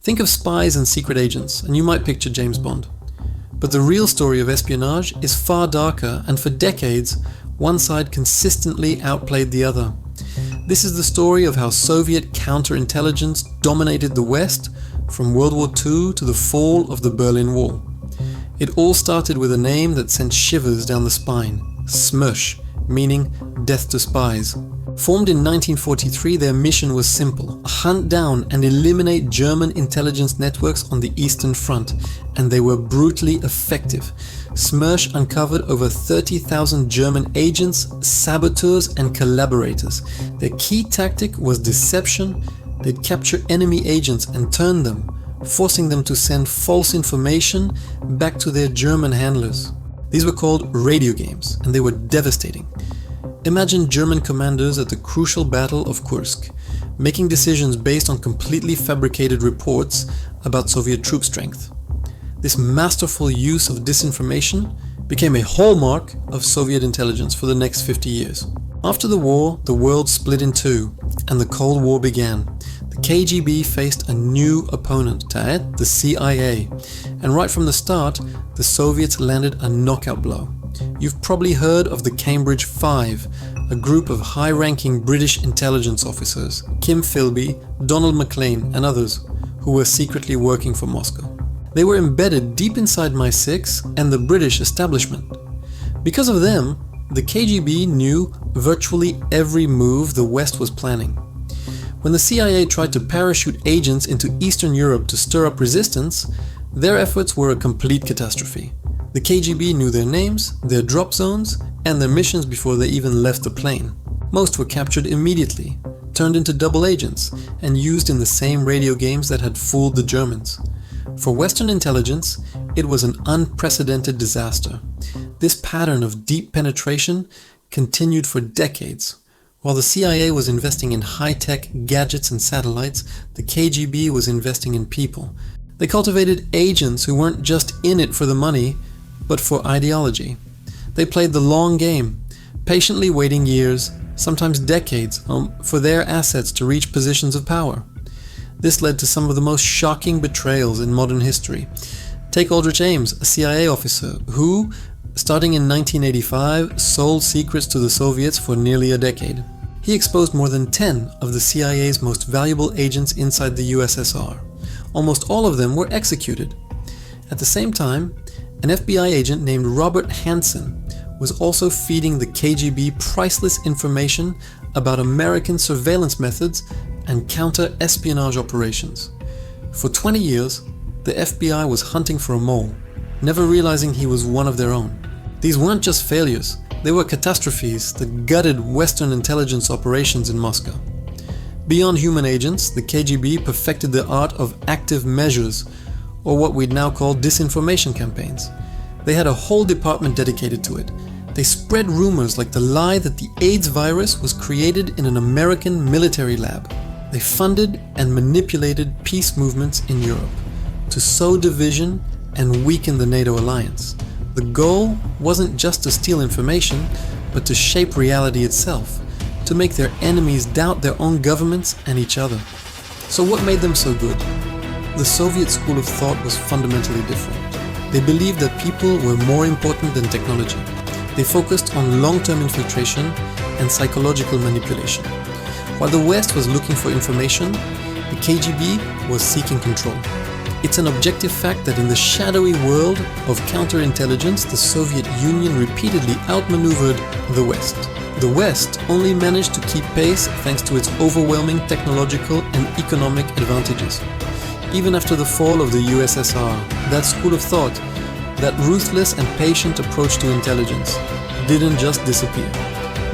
Think of spies and secret agents, and you might picture James Bond. But the real story of espionage is far darker, and for decades, one side consistently outplayed the other. This is the story of how Soviet counterintelligence dominated the West from World War II to the fall of the Berlin Wall. It all started with a name that sent shivers down the spine: SMERSH, meaning death to spies. Formed in 1943, their mission was simple: hunt down and eliminate German intelligence networks on the Eastern Front, and they were brutally effective. SMERSH uncovered over 30,000 German agents, saboteurs, and collaborators. Their key tactic was deception. They'd capture enemy agents and turn them, forcing them to send false information back to their German handlers. These were called radio games, and they were devastating. Imagine German commanders at the crucial Battle of Kursk, making decisions based on completely fabricated reports about Soviet troop strength. This masterful use of disinformation became a hallmark of Soviet intelligence for the next 50 years. After the war, the world split in two, and the Cold War began. The KGB faced a new opponent, the CIA, and right from the start, the Soviets landed a knockout blow. You've probably heard of the Cambridge Five, a group of high-ranking British intelligence officers, Kim Philby, Donald Maclean, and others, who were secretly working for Moscow. They were embedded deep inside MI6 and the British establishment. Because of them, the KGB knew virtually every move the West was planning. When the CIA tried to parachute agents into Eastern Europe to stir up resistance, their efforts were a complete catastrophe. The KGB knew their names, their drop zones, and their missions before they even left the plane. Most were captured immediately, turned into double agents, and used in the same radio games that had fooled the Germans. For Western intelligence, it was an unprecedented disaster. This pattern of deep penetration continued for decades. While the CIA was investing in high-tech gadgets and satellites, the KGB was investing in people. They cultivated agents who weren't just in it for the money, but for ideology. They played the long game, patiently waiting years, sometimes decades, for their assets to reach positions of power. This led to some of the most shocking betrayals in modern history. Take Aldrich Ames, a CIA officer who, starting in 1985, sold secrets to the Soviets for nearly a decade. He exposed more than 10 of the CIA's most valuable agents inside the USSR. Almost all of them were executed. At the same time, an FBI agent named Robert Hansen was also feeding the KGB priceless information about American surveillance methods and counter-espionage operations. For 20 years, the FBI was hunting for a mole, never realizing he was one of their own. These weren't just failures, they were catastrophes that gutted Western intelligence operations in Moscow. Beyond human agents, the KGB perfected the art of active measures, or what we'd now call disinformation campaigns. They had a whole department dedicated to it. They spread rumors like the lie that the AIDS virus was created in an American military lab. They funded and manipulated peace movements in Europe to sow division and weaken the NATO alliance. The goal wasn't just to steal information, but to shape reality itself, to make their enemies doubt their own governments and each other. So what made them so good? The Soviet school of thought was fundamentally different. They believed that people were more important than technology. They focused on long-term infiltration and psychological manipulation. While the West was looking for information, the KGB was seeking control. It's an objective fact that in the shadowy world of counterintelligence, the Soviet Union repeatedly outmaneuvered the West. The West only managed to keep pace thanks to its overwhelming technological and economic advantages. Even after the fall of the USSR, that school of thought, that ruthless and patient approach to intelligence, didn't just disappear.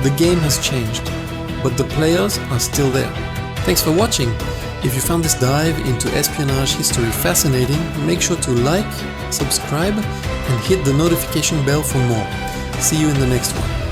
The game has changed, but the players are still there. Thanks for watching. If you found this dive into espionage history fascinating, make sure to like, subscribe, and hit the notification bell for more. See you in the next one.